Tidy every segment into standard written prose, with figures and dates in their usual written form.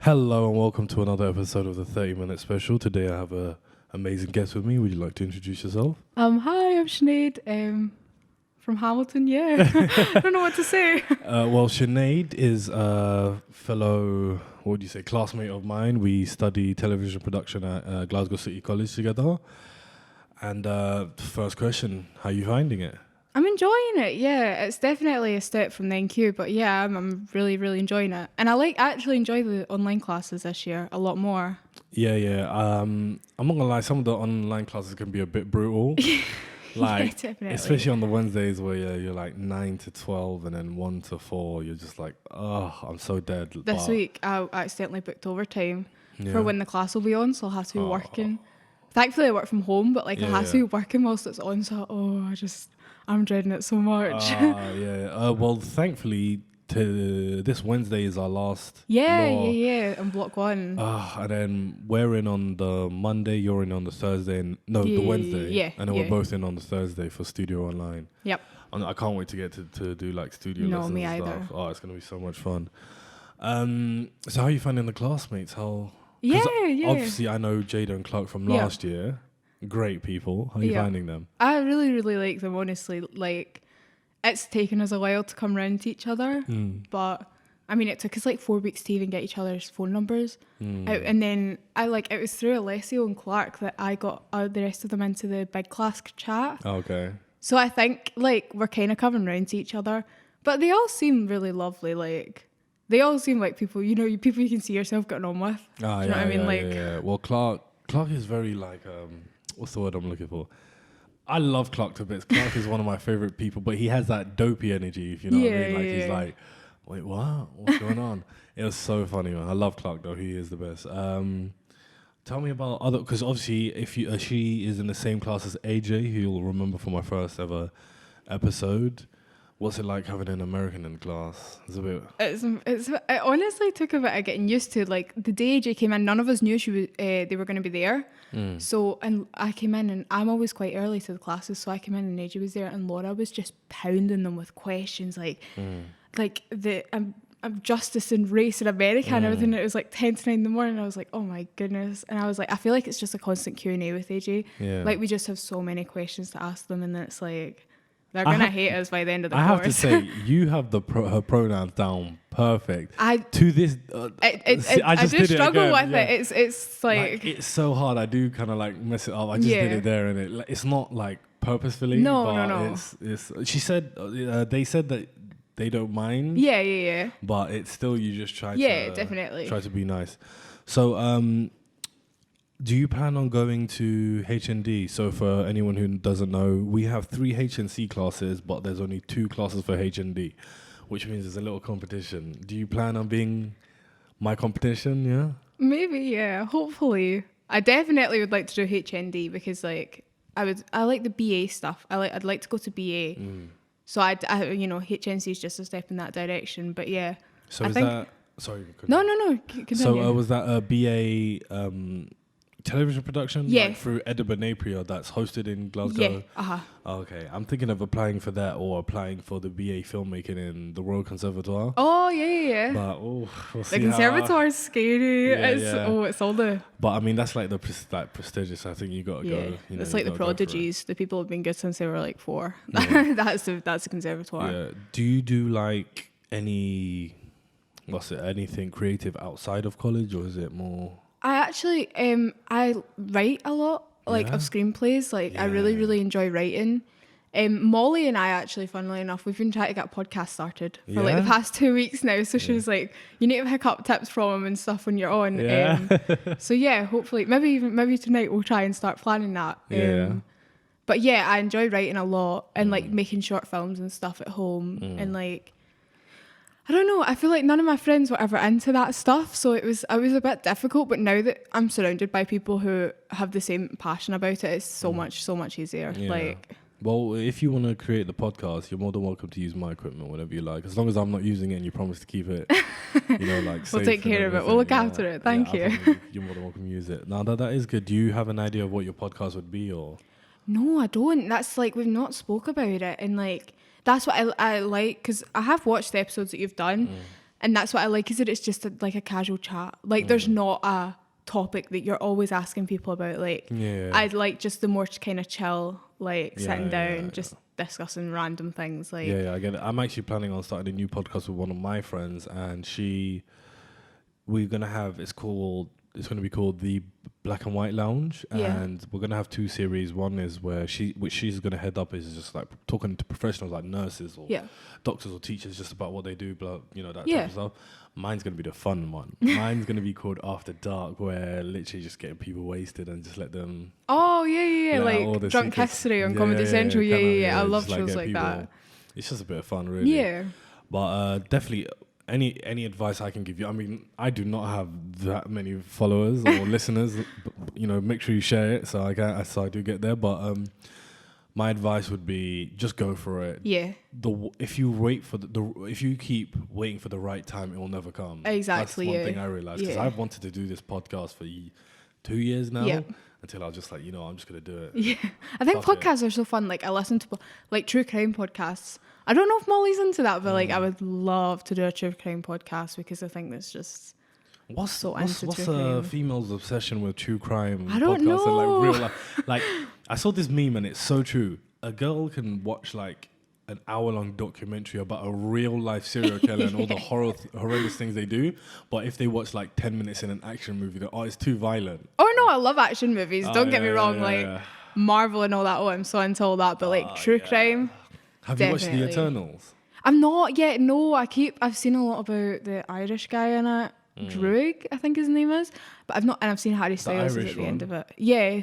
Hello and welcome to another episode of the 30-minute special. Today I have an amazing guest with me. Would you like to introduce yourself? Hi, I'm Sinead from Hamilton, yeah. I don't know what to say. Well, Sinead is a fellow, what would you say, classmate of mine. We study television production at Glasgow City College together. And first question, how are you finding it? I'm enjoying it, yeah. It's definitely a step from the NQ, but yeah, I'm really, really enjoying it. And I actually enjoy the online classes this year a lot more. Yeah. I'm not going to lie, some of the online classes can be a bit brutal. Like, yeah, definitely. Especially on the Wednesdays where you're like 9 to 12 and then 1 to 4, you're just like, oh, I'm so dead. This week, I accidentally booked overtime for when the class will be on, so I'll have to be working. Thankfully, I work from home, but I'll have to be working whilst it's on, so I'm dreading it so much. Well, thankfully, this Wednesday is our last. Yeah. On block one. And then we're in on the Monday, you're in on the Thursday, the Wednesday. Yeah. And then we're both in on the Thursday for Studio Online. Yep. And I can't wait to get to do like studio lessons me and either. stuff. Oh, it's going to be so much fun. So how are you finding the classmates? Yeah. Obviously, I know Jada and Clark from last year. Great people. How are you finding them? I really, really like them, honestly. Like, it's taken us a while to come round to each other, but I mean, it took us like 4 weeks to even get each other's phone numbers. And then it was through Alessio and Clark that I got the rest of them into the big class chat. Okay. So I think like we're kind of coming round to each other, but they all seem really lovely. Like, they all seem like people, people you can see yourself getting on with. Do you know what I mean? Yeah. Well, Clark is very like, what's the word I'm looking for? I love Clark to bits. Clark is one of my favorite people, but he has that dopey energy, if you know what I mean. Like, he's like, wait, what? What's going on? It was so funny, man. I love Clark, though. He is the best. Tell me about because obviously, if she is in the same class as AJ, who you'll remember from my first ever episode. What's it like having an American in class? It's a bit. It honestly took a bit of getting used to. Like, the day AJ came in, none of us knew they were going to be there. So, and I came in, and I'm always quite early to the classes, so I came in and AJ was there, and Laura was just pounding them with questions like the justice and race in America and everything. It was like 10 to 9 in the morning. I was like, oh my goodness. And I was like, I feel like it's just a constant Q&A with AJ. Yeah. Like, we just have so many questions to ask them, and then it's like, they're going to hate us by the end of the course. I have to say, you have her pronouns down perfect. I do struggle with it. It's like... It's so hard. I do kind of like mess it up. I just did it there, and it's not like purposefully. No. She said, they said that they don't mind. Yeah. But it's still, you just try to... Yeah, definitely. Try to be nice. So, do you plan on going to HND? So for anyone who doesn't know, we have 3 HNC classes, but there's only 2 classes for HND, which means there's a little competition. Do you plan on being my competition? Yeah? Maybe, yeah. Hopefully. I definitely would like to do HND because like I like the BA stuff. I'd like to go to BA. So I HNC is just a step in that direction. But yeah. So is that... Sorry. No. Continue. So was that a BA... television production? Yeah. Like through Edinburgh Napier that's hosted in Glasgow? Yeah, Okay. I'm thinking of applying for that or applying for the BA filmmaking in the Royal Conservatoire. Oh, yeah. But, we'll see. The Conservatoire is scary. It's all the... But, I mean, that's like the prestigious. I think you got to go. It's like the prodigies. The people have been good since they were like 4. Yeah. that's the Conservatoire. Yeah. Do you do like anything creative outside of college, or is it more... I actually, I write a lot, of screenplays. I really, really enjoy writing. Molly and I actually, funnily enough, we've been trying to get a podcast started for the past 2 weeks now. So she was like, you need to pick up tips from him and stuff when you're on. So hopefully, maybe tonight we'll try and start planning that. But yeah, I enjoy writing a lot and making short films and stuff at home and I don't know. I feel like none of my friends were ever into that stuff, so it was a bit difficult. But now that I'm surrounded by people who have the same passion about it, it's so much easier. Yeah. Well, if you want to create the podcast, you're more than welcome to use my equipment whenever you like, as long as I'm not using it and you promise to keep it. We'll take care of it. We'll look after it. Thank you. You're more than welcome to use it. Now that is good. Do you have an idea of what your podcast would be, or? No, I don't. That's we've not spoke about it, and that's what I like, because I have watched the episodes that you've done, And that's what I like, is that it's just like a casual chat. Like there's not a topic that you're always asking people about. Like I'd like just the more kind of chill, like sitting down, just discussing random things. Like I get it. I'm actually planning on starting a new podcast with one of my friends, and we're gonna have it's going to be called the Black and White Lounge, and we're going to have 2 series. One is where which she's going to head up, is just like talking to professionals like nurses or doctors or teachers, just about what they do, blah, that type of stuff. Mine's going to be the fun one. Mine's going to be called After Dark, where literally just getting people wasted and just let them... Oh, like Drunk History on Comedy Central. I love shows like that. It's just a bit of fun, really. Yeah. But definitely... Any advice I can give you? I mean, I do not have that many followers or listeners. Make sure you share it so I do get there. But my advice would be just go for it. Yeah. If you keep waiting for the right time, it will never come. Exactly. That's one thing I realized, because I've wanted to do this podcast for 2 years now. Yeah. Until I was just like, I'm just gonna do it. Yeah, I think podcasts are so fun. Like I listen to like true crime podcasts. I don't know if Molly's into that, but like I would love to do a true crime podcast, because I think that's just what's a female's obsession with true crime? I don't know. And like real life. Like I saw this meme and it's so true. A girl can watch like an hour-long documentary about a real-life serial killer and all the horrendous things they do, but if they watch like 10 minutes in an action movie, they're it's too violent. Oh no, I love action movies. Don't get me wrong. Marvel and all that. Oh, I'm so into all that. But like true crime. Have you watched The Eternals? I'm not yet. No, I've seen a lot about the Irish guy in it. Druig, I think his name is. But I've not, and I've seen Harry Styles at the end of it. Yeah.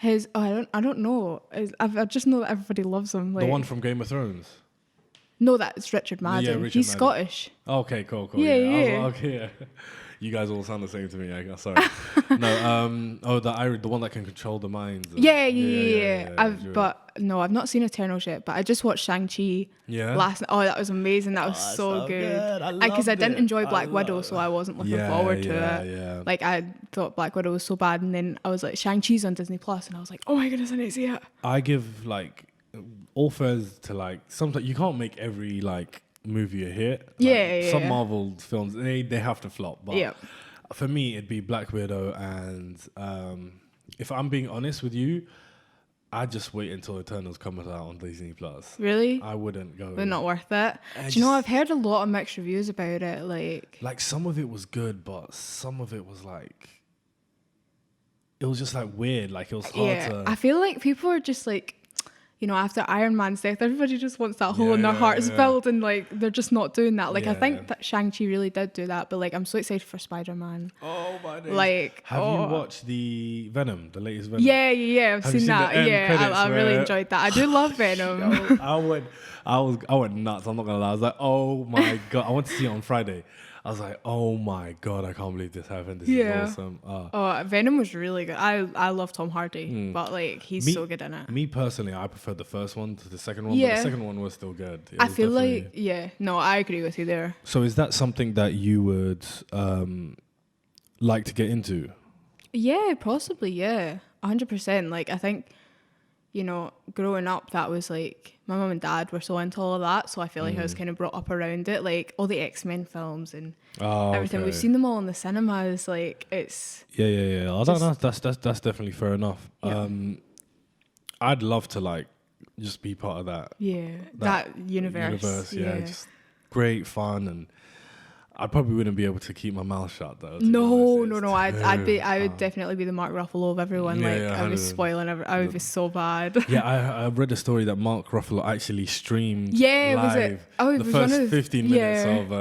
I don't know. I just know that everybody loves him. Like, the one from Game of Thrones? No, that's Richard Madden. Yeah, He's Madden. Scottish. Okay, cool. Yeah. Okay. You guys all sound the same to me. Sorry. No. The one that can control the minds. Yeah. I've not seen Eternals yet, but I just watched Shang-Chi last night. Oh, that was amazing. That was so good. Because I didn't enjoy Black Widow, so I wasn't looking forward to it. Yeah. Like I thought Black Widow was so bad, and then I was like, Shang-Chi's on Disney Plus, and I was like, oh my goodness, I need to see it. I give like all fares to like sometimes you can't make every like movie a hit. Some Marvel films they have to flop, but for me it'd be Black Widow, and if I'm being honest with you, I'd just wait until Eternals comes out on Disney Plus. Really? I wouldn't go. They're not worth it. Do you know, I've heard a lot of mixed reviews about it. Like some of it was good, but some of it was like, it was just like weird. Like it was hard to... I feel like people are just like, after Iron Man's death, everybody just wants that hole in their hearts filled, and like they're just not doing that. Like I think that Shang-Chi really did do that, but like I'm so excited for Spider-Man. Oh my days. Like, have you watched the Venom, the latest Venom? Yeah, I've seen that. I really enjoyed that. I do love Venom. I went nuts. I'm not gonna lie. I was like, oh my god, I went to see it on Friday. I was like, oh my god, I can't believe this happened. This is awesome. Venom was really good. I love Tom Hardy, but like he's so good in it. Me personally, I preferred the first one to the second one, but the second one was still good. I feel like, I agree with you there. So is that something that you would like to get into? Yeah, possibly, 100%. Like I think, growing up, that was like, my mum and dad were so into all of that, so I feel like I was kind of brought up around it, like all the X-Men films and everything. Okay. We've seen them all in the cinemas. Like it's I don't know. That's definitely fair enough. Yeah. I'd love to like just be part of that. Yeah, that universe. Yeah, just great fun, and I probably wouldn't be able to keep my mouth shut though. No. I would definitely be the Mark Ruffalo of everyone. I was spoiling I would be so bad. Yeah, I read a story that Mark Ruffalo actually streamed. Was it? Oh, it the was first 15 minutes of.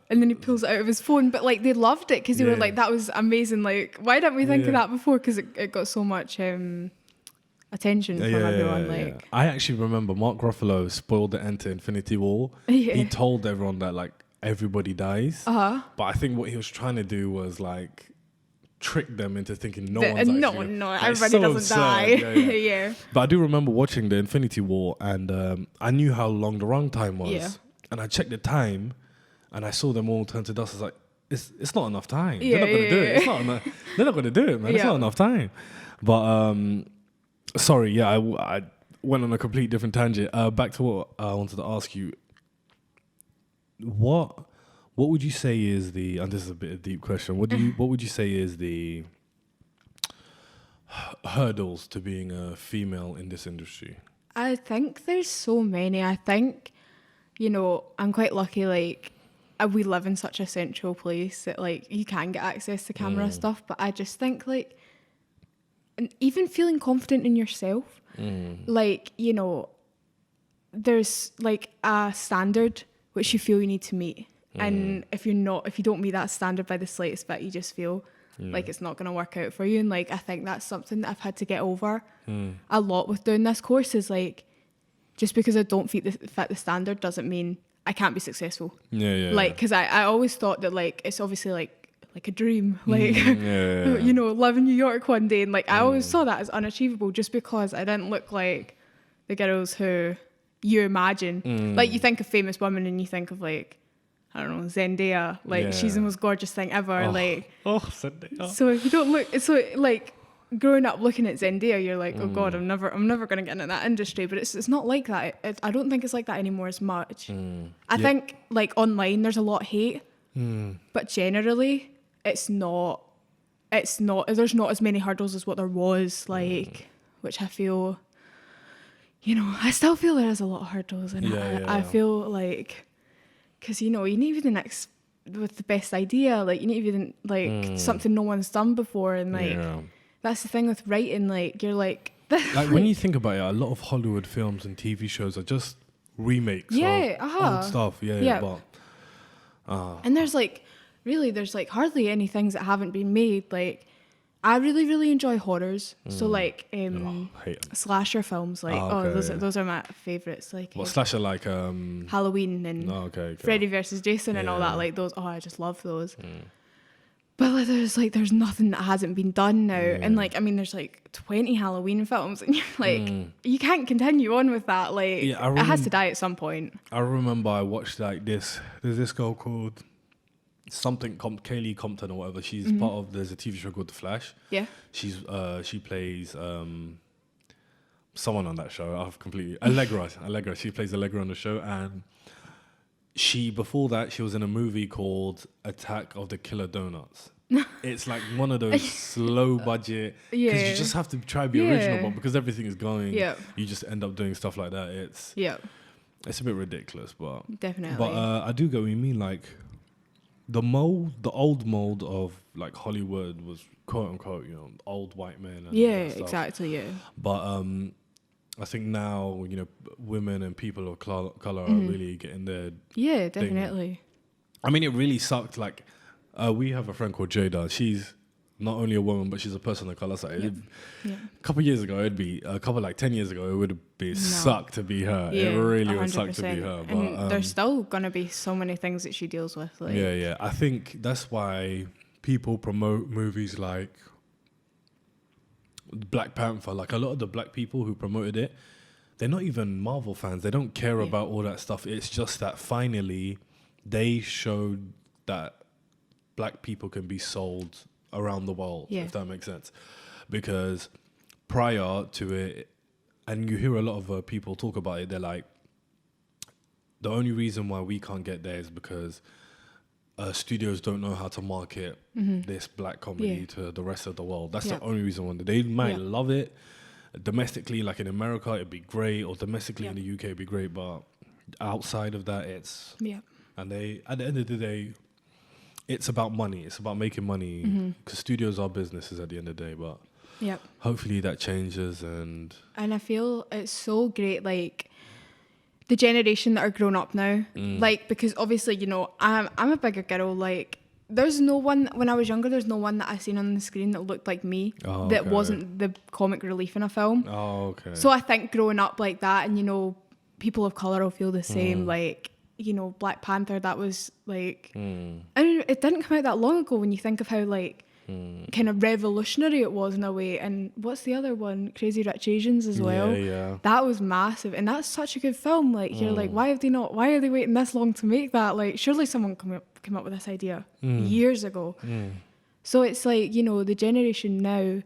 And then he pulls it out of his phone, but like they loved it because they were like, "That was amazing!" Like, why didn't we think of that before? Because it got so much attention from everyone. Like, I actually remember Mark Ruffalo spoiled the end to Infinity War. He told everyone that like everybody dies, but I think what he was trying to do was like trick them into thinking everybody doesn't die. Yeah. But I do remember watching the Infinity War, and I knew how long the runtime was, and I checked the time, and I saw them all turn to dust. I was like, it's not enough time. They're not going to do it. It's not enough. They're not going to do it, man. It's not enough time. But sorry, I went on a complete different tangent. Back to what I wanted to ask you. What What would you say is the, and this is a bit of a deep question, what would you say is the hurdles to being a female in this industry? I think there's so many. I think, I'm quite lucky, like, we live in such a central place that, like, you can get access to camera stuff, but I just think, like, and even feeling confident in yourself, like, there's, like, a standard which you feel you need to meet. And if you don't meet that standard by the slightest bit, you just feel like it's not going to work out for you. And like, I think that's something that I've had to get over a lot with doing this course, is like, just because I don't fit the standard doesn't mean I can't be successful. Like, because I always thought that, like, it's obviously like a dream, like, live in New York one day. And like, I always saw that as unachievable just because I didn't look like the girls who you imagine. Like, you think of famous women and you think of, like, I don't know, Zendaya, like, she's the most gorgeous thing ever. Zendaya. So if you don't look, so like, growing up looking at Zendaya, you're like, oh God, I'm never going to get into that industry. But it's not like that. I don't think it's like that anymore as much. I think, like, online, there's a lot of hate, but generally, there's not as many hurdles as what there was, like, which I feel, I still feel there is a lot of hurdles. And I feel like, because, you need to be the next with the best idea. Like, you need to be like something no one's done before. And like, that's the thing with writing. Like, you're like, like, when you think about it, a lot of Hollywood films and TV shows are just remakes of old stuff. And there's like, really, there's like hardly any things that haven't been made. Like, I really, really enjoy horrors. So like slasher films, like those are my favourites. Like, what slasher, like Halloween and Freddy versus Jason and all that. Like, those, I just love those. But like, there's nothing that hasn't been done now. And like, I mean, there's like 20 Halloween films, and you're like, you can't continue on with that. Like, it has to die at some point. I remember I watched like this. There's this girl called Kaylee Compton or whatever. She's part of, there's a TV show called The Flash. Yeah. She plays someone on that show. I've completely Allegra. She plays Allegra on the show, and before that she was in a movie called Attack of the Killer Donuts. It's like one of those slow budget, because you just have to try to be original, but because everything is going, you just end up doing stuff like that. It's a bit ridiculous, but definitely. But I do get what you mean. Like, the old mold of like Hollywood was quote unquote, old white men. And exactly. But I think now, women and people of color are really getting their definitely thing. I mean, it really sucked. Like, we have a friend called Jada. She's not only a woman, but she's a person of color. So a couple of years ago, 10 years ago, it would be sucked to be her. It really would suck to be her. But, and there's still going to be so many things that she deals with. Like. I think that's why people promote movies like Black Panther. Like, a lot of the black people who promoted it, they're not even Marvel fans. They don't care about all that stuff. It's just that finally they showed that black people can be sold around the world, if that makes sense. Because prior to it, and you hear a lot of people talk about it, they're like, the only reason why we can't get there is because studios don't know how to market this black comedy to the rest of the world. That's the only reason why. They might love it domestically, like in America, it'd be great, or domestically in the UK, it'd be great, but outside of that, it's... And they, at the end of the day, it's about money. It's about making money, because studios are businesses at the end of the day. But hopefully that changes. And I feel it's so great, like, the generation that are grown up now, like, because obviously, I'm a bigger girl. Like, there's no one, when I was younger, there's no one that I seen on the screen that looked like me, that wasn't the comic relief in a film. So I think growing up like that, and, people of colour will feel the same, like, Black Panther, that was like, I mean, it didn't come out that long ago when you think of how, like, kind of revolutionary it was in a way. And what's the other one? Crazy Rich Asians as well. That was massive, and that's such a good film. Like, you're like, why are they waiting this long to make that? Like, surely someone came up with this idea years ago. So it's like, the generation now,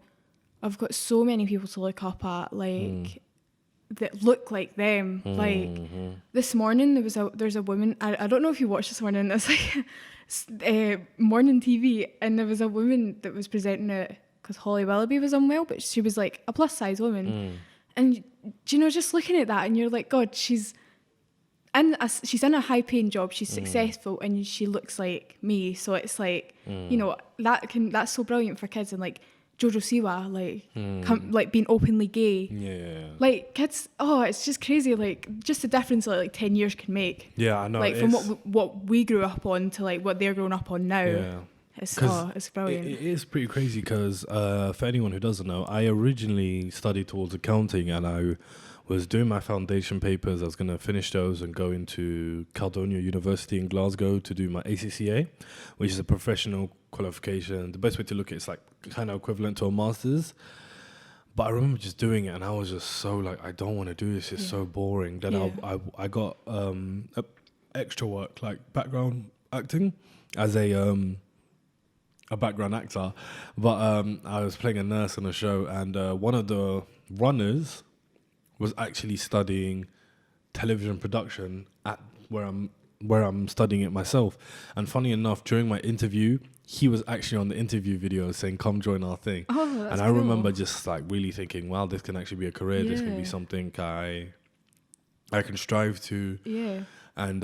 I've got so many people to look up at, like, that look like them. Like this morning there's a woman, I don't know if you watched this morning, it's like morning TV, and there was a woman that was presenting it because Holly Willoughby was unwell, but she was like a plus size woman. And you know, just looking at that and you're like, God, she's in a high paying job, she's successful, and she looks like me. So it's like, you know, that's so brilliant for kids. And like Jojo Siwa, like being openly gay. Yeah. Like kids, it's just crazy. Like just the difference like 10 years can make. Yeah, I know. Like from what we grew up on to like what they're growing up on now. Yeah. It's brilliant. It is pretty crazy because for anyone who doesn't know, I originally studied towards accounting, and I was doing my foundation papers. I was going to finish those and go into Caledonia University in Glasgow to do my ACCA, which is a professional qualification. The best way to look at it is like kind of equivalent to a master's. But I remember just doing it, and I was just so like, I don't want to do this. It's so boring. Then I got extra work, like background acting as a background actor. But I was playing a nurse on a show, and one of the runners was actually studying television production at where I'm studying it myself. And funny enough, during my interview, he was actually on the interview video saying, "Come join our thing." Oh, that's and I cool. remember just like really thinking, wow, this can actually be a career. This can be something I can strive to. Yeah. And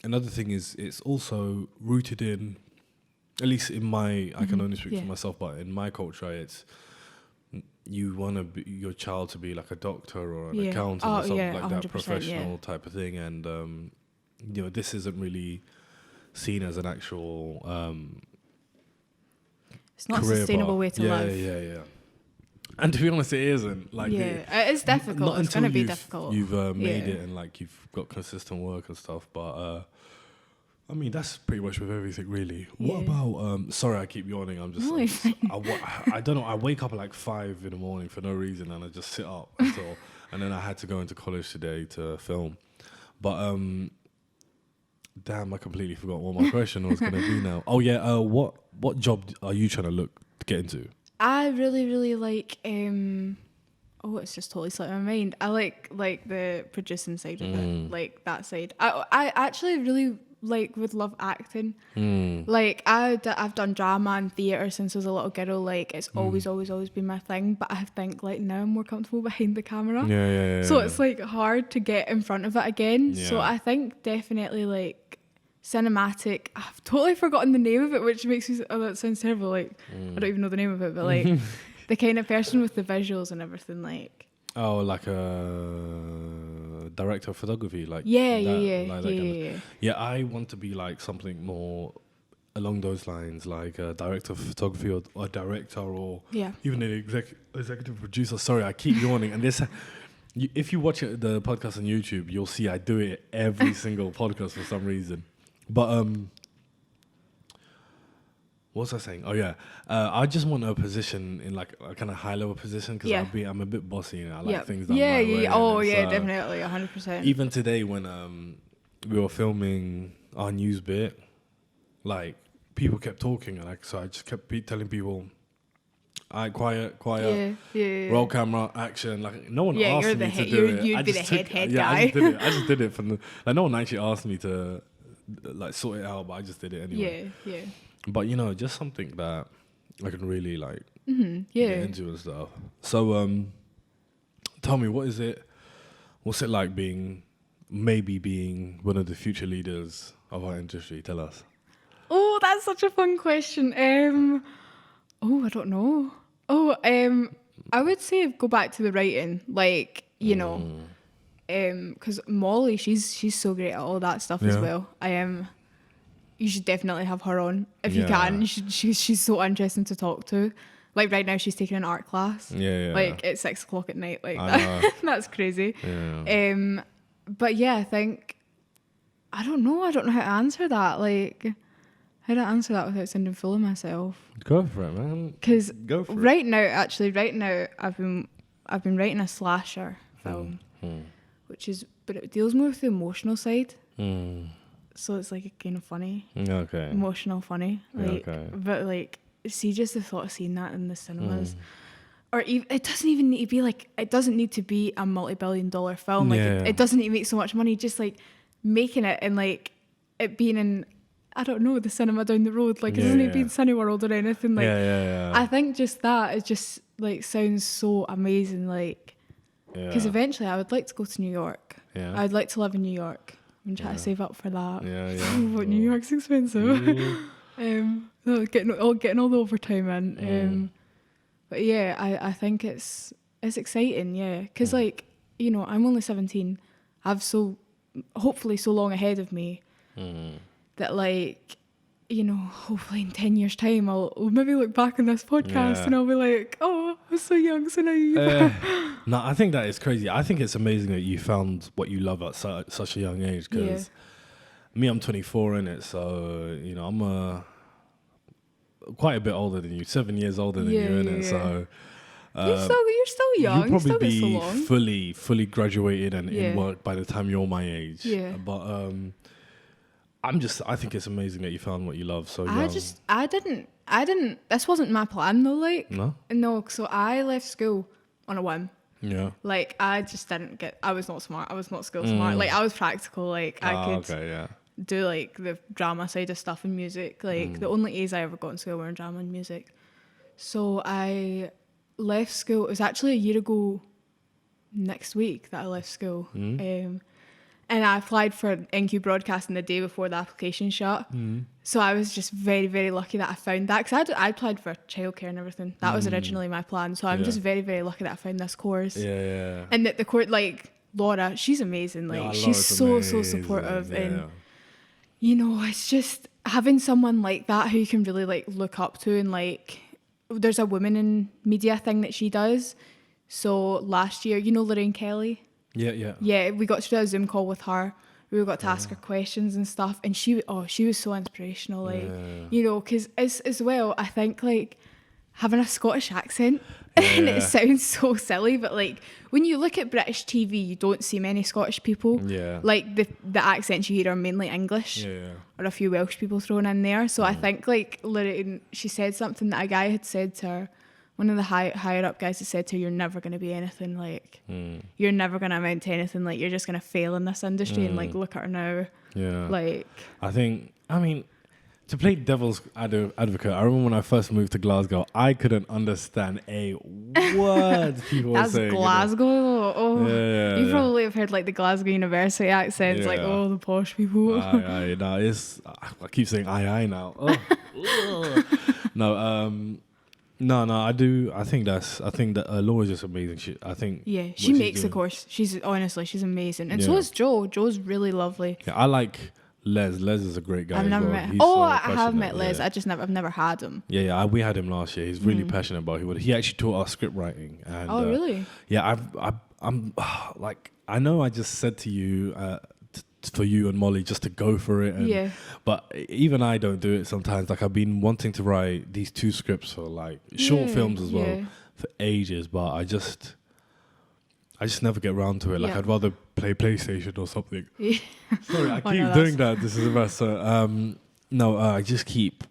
another thing is, it's also rooted in, at least in my, I can only speak for myself, but in my culture, it's, you want your child to be like a doctor or an accountant or something like that, professional type of thing. And, you know, this isn't really seen as an actual it's not a sustainable way to live. Yeah. And to be honest, it isn't. Like, it is difficult. It's going to be difficult. You've made it and like you've got consistent work and stuff. But I mean, that's pretty much with everything, really. What about? Sorry, I keep yawning. I'm just. I don't know. I wake up at like 5 in the morning for no reason, and I just sit up until. And then I had to go into college today to film, but damn, I completely forgot what my question was going to be now. Oh yeah, what job are you trying to get into? I really, really like. It's just totally slipped my mind. I like the producing side of it, like that side. I actually really would love acting. Like I've done drama and theatre since I was a little girl. Like it's always been my thing. But I think like now I'm more comfortable behind the camera. Yeah. So it's like hard to get in front of it again. Yeah. So I think definitely like cinematic. I've totally forgotten the name of it, which makes me. Oh, that sounds terrible. Like I don't even know the name of it, but like the kind of person with the visuals and everything. Like like a director of photography, like yeah. Yeah, I want to be like something more along those lines, like a director of photography or a director or even an executive producer. Sorry, I keep yawning. And this, if you watch the podcast on YouTube, you'll see I do it every single podcast for some reason. But what was I saying? Oh yeah, I just want a position in like a kind of high level position because I'm a bit bossy. You know? I like things done my way. Oh yeah, definitely, 100%. Even today when we were filming our news bit, like people kept talking, and so I just kept telling people, "All right, quiet, roll camera, action." Like no one asked me to do it. You'd be the head guy. I just did it from no one actually asked me to like sort it out, but I just did it anyway. Yeah. But you know, just something that I can really like get into and stuff. So tell me, what's it like being one of the future leaders of our industry? Tell us. Oh, that's such a fun question. I don't know. I would say go back to the writing, like, you know, because Molly, she's so great at all that stuff as well. You should definitely have her on if you can. She's so interesting to talk to. Like right now, she's taking an art class. Like at 6 o'clock at night. Like that's crazy. Yeah. But yeah, I think I don't know how to answer that. Like how to answer that without sounding full of myself. Go for it, man. Because right now, I've been writing a slasher film, but it deals more with the emotional side. So it's like kind of funny. Okay. Emotional funny. Like, but like, see, just the thought of seeing that in the cinemas or it doesn't even need to be like, it doesn't need to be a multi-billion-dollar film. Like it doesn't need to make so much money. Just like making it and like it being in, I don't know, the cinema down the road. Like it doesn't need to be in Cineworld or anything. Like I think just that is just like sounds so amazing. Like because eventually I would like to go to New York. Yeah. I'd like to live in New York. I'm trying to save up for that. But New York's expensive. Getting all the overtime in. But yeah, I think it's exciting, yeah. Because like, you know, I'm only 17. I've hopefully so long ahead of me that like, you know, hopefully in 10 years time I'll maybe look back on this podcast and I'll be like, oh, I was so young, so naive. No, I think that is crazy. I think it's amazing that you found what you love at such a young age, because me, I'm 24 in it, so, you know, I'm quite a bit older than you, 7 years older than you in it, so... you're still young. You'll probably be fully graduated and in work by the time you're my age. Yeah. But I think it's amazing that you found what you love so young. I didn't, this wasn't my plan though, like. No, so I left school on a whim. Yeah. Like, I just didn't I was not smart. I was not school smart. Like, I was practical. Like, I could do, like, the drama side of stuff in music. Like, the only A's I ever got in school were in drama and music. So I left school. It was actually a year ago next week that I left school. And I applied for NQ Broadcasting the day before the application shut. So I was just very, very lucky that I found that. Because I applied for childcare and everything. That was originally my plan. So I'm just very, very lucky that I found this course. Yeah. And that the course, like, Laura, she's amazing. Like, she's so supportive. And, you know, it's just having someone like that who you can really, like, look up to. And, like, there's a women in media thing that she does. So last year, you know Lorraine Kelly? Yeah, we got to do a Zoom call with her. We got to ask her questions and stuff, and she was so inspirational. Like, you know, because as well, I think like having a Scottish accent, and it sounds so silly, but like when you look at British TV, you don't see many Scottish people. Yeah, like the accents you hear are mainly English, or a few Welsh people thrown in there. So I think like Lorraine, she said something that a guy had said to her. One of the higher up guys had said to her, you're never going to be anything, like, you're never going to amount to anything, like, you're just going to fail in this industry, and, like, look at her now. Yeah. Like... I mean, to play devil's advocate, I remember when I first moved to Glasgow, I couldn't understand a word people were saying. That's Glasgow. You know? You probably have heard, like, the Glasgow University accents, like, oh, the posh people. I keep saying aye now. No, I do. I think that Laura's just amazing. She makes the course. She's amazing, and so is Joe. Joe's really lovely. Yeah, I like Les. Les is a great guy. I've never met him. I have met Les. I've never had him. Yeah. We had him last year. He's really passionate about it. He actually taught us script writing. And, really? Yeah, I'm like, I know I just said to you. For you and Molly just to go for it, but even I don't do it sometimes. Like, I've been wanting to write these 2 scripts for like short films as well for ages, but I just never get around to it. Like, I'd rather play PlayStation or something. Sorry, I keep doing that. This is a mess. I just keep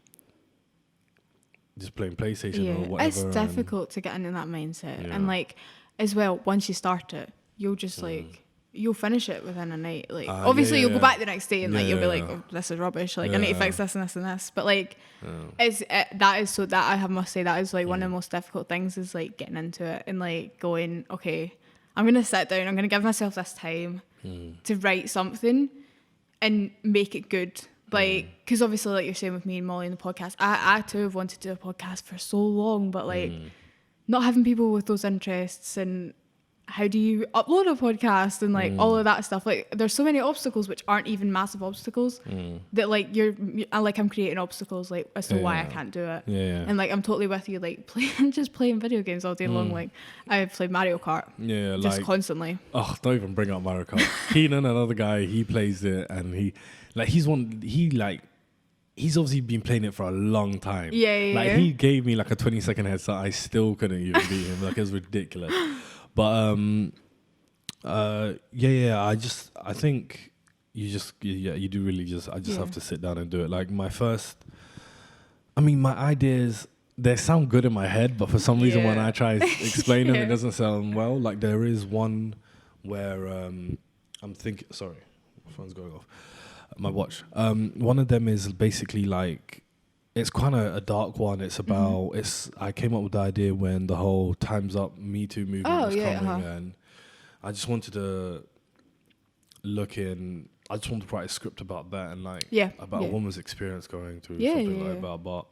playing PlayStation or whatever. It's difficult to get into that mindset, and like as well, once you start it, you'll just like. You'll finish it within a night. Like, obviously, you'll go back the next day and like you'll be like, "Oh, this is rubbish. Like, I need to fix this and this and this." But like, I must say that is like one of the most difficult things is like getting into it and like going, okay, I'm gonna sit down. I'm gonna give myself this time to write something and make it good. Like, because obviously, like you're saying with me and Molly in the podcast, I too have wanted to do a podcast for so long, but like, not having people with those interests and. How do you upload a podcast and like all of that stuff? Like, there's so many obstacles which aren't even massive obstacles that like I'm creating obstacles like as to why I can't do it. And like I'm totally with you. Like playing video games all day long. Like I've played Mario Kart. Just like, constantly. Oh, don't even bring up Mario Kart. Keenan, another guy, he plays it and he's obviously been playing it for a long time. He gave me like a 20-second head start. I still couldn't even beat him. Like, it was ridiculous. But I think you do really just have to sit down and do it. Like, my ideas they sound good in my head, but for some reason when I try explain them, it doesn't sound well. Like there is one where I'm thinking. Sorry, my phone's going off. My watch. One of them is basically like it's kind of a dark one. It's about I came up with the idea when the whole Time's Up Me Too movement was coming, and I just wanted to I just wanted to write a script about that and about a woman's experience going through something like that. But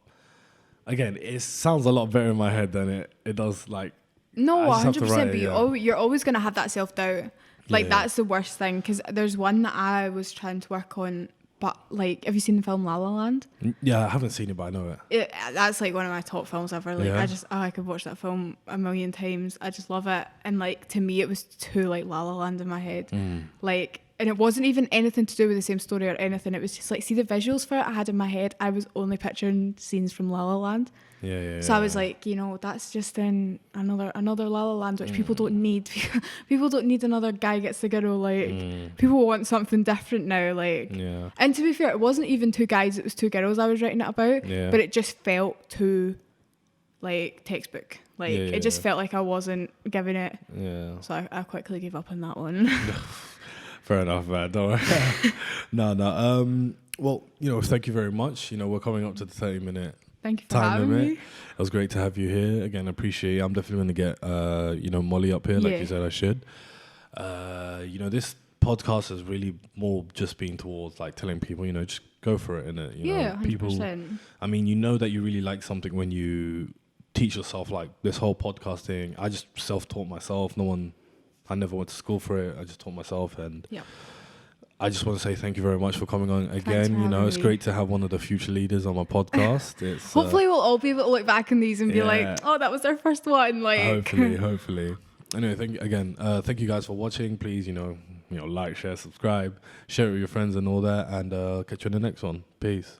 again, it sounds a lot better in my head than it does. Like no, 100%. But you're always gonna have that self-doubt. Like that's the worst thing, because there's one that I was trying to work on. But like, have you seen the film La La Land? Yeah, I haven't seen it, but I know it. That's like one of my top films ever. Like I could watch that film a million times. I just love it. And like to me, it was too like La La Land in my head. Like, and it wasn't even anything to do with the same story or anything. It was just like, see the visuals for it I had in my head. I was only picturing scenes from La La Land. So I was like, that's just in another La La Land, which people don't need. People don't need another guy gets the girl. Like people want something different now. Like, and to be fair, it wasn't even two guys; it was two girls I was writing it about. But it just felt too like textbook. Like it just felt like I wasn't giving it. So I quickly gave up on that one. Fair enough, man. Don't worry. No. Well, thank you very much. We're coming up to the 30-minute. Thank you for having me. It was great to have you here. Again, I appreciate it. I'm definitely going to get, Molly up here, like you said I should. This podcast is really more just being towards, like, telling people, just go for it, innit? 100%. People, I mean, that you really like something when you teach yourself, like, this whole podcast thing. I just self-taught myself. I never went to school for it. I just taught myself, and I just want to say thank you very much for coming on again. It's great to have one of the future leaders on my podcast. It's hopefully we'll all be able to look back on these and be like, oh, that was our first one. Like hopefully. Anyway, thank you guys for watching. Please, like, share, subscribe, share it with your friends and all that, and catch you in the next one. Peace.